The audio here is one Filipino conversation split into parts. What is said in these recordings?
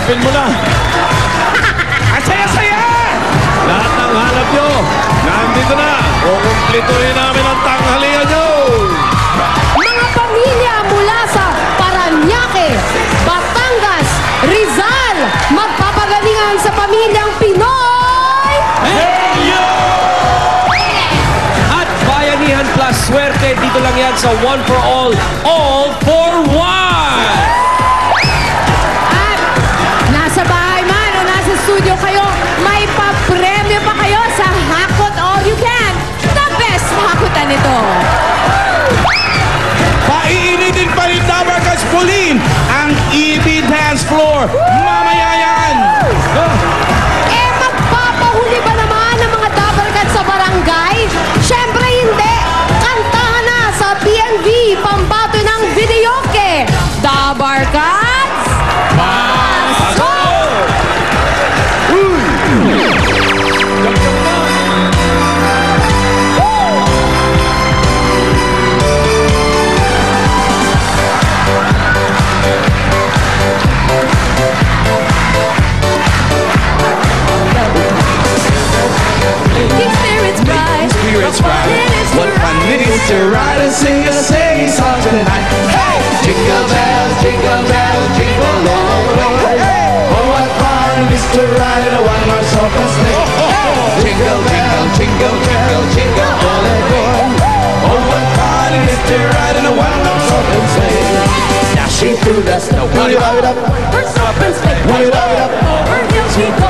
Open mo na. Ang saya-saya! Lahat ng hanap nyo, nandito na. Kukumplituhin namin ang tanghalian nyo. Mga pamilya mula sa Parañaque, Batangas, Rizal, magpapagalingan sa pamilyang Pinoy! At Bayanihan Plus Swerte, dito lang yan sa One for All for One! At nasa bahay man o nasa studio kayo, may papremyo pa kayo sa Hakot All You Can. The best hakutan ito. Paiinitin pa rin Dabarkas Pauline ang EB Dance Floor. Mamaya yan! Eh, magpapahuli ba naman ng mga dabarkat sa barangay? Siyempre hindi. Kantahan na sa PNV, pambato ng videoke. Dabarkats! Pasko! Keep spirits bright. Spirits bright. What fun it is to ride and sing a sleighing song tonight. Hey! Jingle bells, jingle all the way. Oh, what fun it is to ride a one-horse open sleigh. Jingle, jingle, jingle, jingle, jingle all the way. Oh, what fun it is to ride in a one-horse open sleigh. Dashing through the snow. Horse open sleigh. Over hills we go.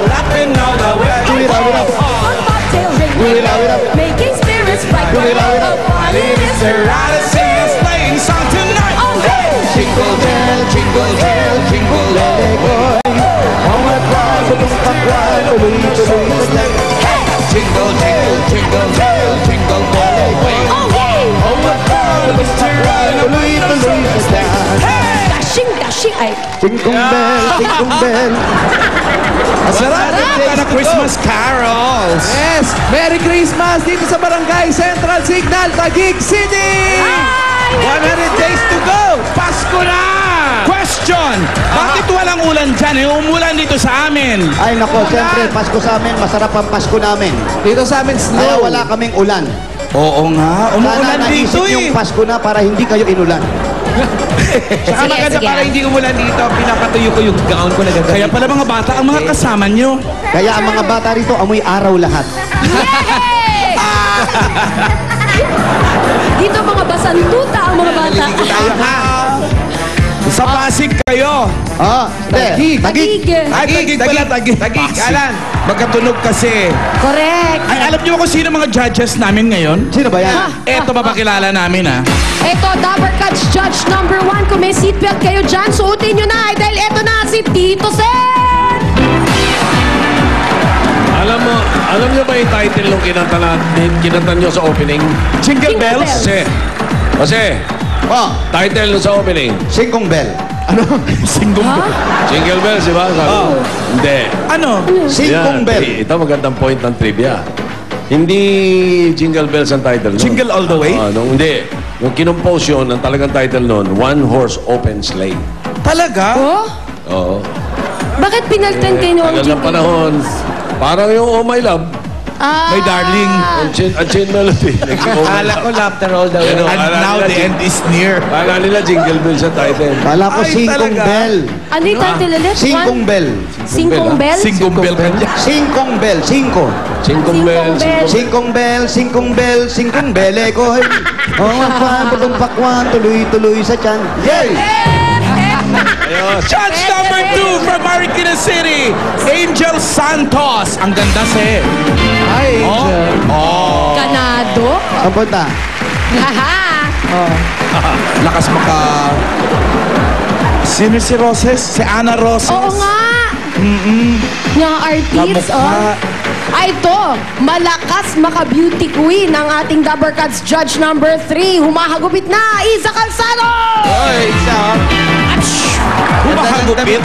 Laughing all the way. On bobtail ring. Making spirits bright. What fun it is to ride and sing a sleighing song tonight. Oh, hey! Jingle bell, jingle bell, jingle all the way. Oh, what fun it is to ride a one-horse open sleigh. Jingle, jingle, jingle bell, jingle all the way. Oh, yay! Oh, what fun it is to ride a one-horse open sleigh. Dashing, dashing. Ay, Jingle bell, jingle bell. Masarap na Christmas carols. Yes! Merry Christmas dito sa Barangay Central Signal, Taguig City! 100 days to go. Pasko na! Question! Bakit walang ulan dyan? Umulan dito sa amin. Ay nako, siyempre, Pasko sa amin, masarap ang Pasko namin. Dito sa amin, snow. Kaya wala kaming ulan. Oo nga, umulan Sana dito naisip yung eh. Pasko na para hindi kayo inulan. Saka Sige, maganda sige. para hindi umulan dito. Pinapatuyo ko yung gown ko na gagawin. Kaya pala mga bata, ang mga kasama nyo. Kaya ang mga bata rito, amoy araw lahat. yay! Dito mga basantuta ang mga bata. Sa Pasig kayo. Ah, Taguig. Taguig. Ay, Taguig pala, Taguig. Taguig, Pasig. Alan. Magkatunog kasi. Correct. Ay, alam niyo kung sino mga judges namin ngayon? Sino ba yan? Eto, mapakilala namin ha. Ito, Dabarkats Judge number 1. Kung may seatbelt kayo dyan, suotin nyo na. Dahil ito na si Tito Sen! Alam nyo ba yung title nung kinanta nyo sa opening? Jingle Jingle bells. bells. Kasi, Oh, title nung sa opening, Singkong Bell. Singgong bell. Jingle Bells, di ba? Sabi ko, hindi. Ano? Singkong Yan, Bell. Ito magandang point ng trivia. Hindi Jingle Bells ang title nun. Jingle all the way? Hindi. Nung kinompose yun, ang talagang title nun, One Horse Open Sleigh. Talaga? Oh? Oo. Bakit pinalitan kayo ng Tagal ng panahon. Parang yung Oh My Love. My darling. Ang chin melody. Akala ko laughter all the way. Ano? And now the end is near. Kala nila Jingle Bells ang title. Kala ko Ay, Singkong talaga? Bell. Ano yung title ulit? Singkong Bell. Singkong Bell? Singgong bell ka dyan. Singkong Bell. Singko. Singkong Bells. Singkong Bell, Singkong Bell, Singkong Bell. Ekoy. Oh, ang pakwan, tuloy-tuloy sa tiyan. Yay! Judge number 2 from Marikina City, Angel Santos. Ang ganda si. Hi, Angel. Oh. Ganado? Saan punta? Haha! Lakas maka... Sino si Roses? Si Ana Roses. Oo nga! Nga artist, Kamukha. Ay, ito, malakas maka-beauty queen ang ating Dabarkats Judge number 3. Humahagupit na, Isa Calzado! Oy, isa. Humahagupit.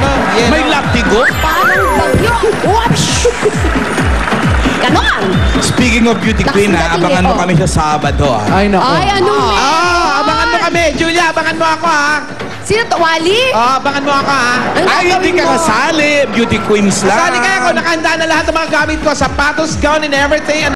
May latigo. Parang bagyo. Whoosh! Ganon! Speaking of beauty queen, Dating abangan mo ito. kami sa Sabado. Ay, nako. Ay, ano Abangan mo kami. Julia, abangan mo ako, ha? Sino to? Wally? Abangan mo ako, ha? Ano Ay, hindi gagawin ka mo? kasali. Beauty queens lang. Sali kaya ako, nakahanda na lahat ng mga gamit ko, sapatos, gown, and everything.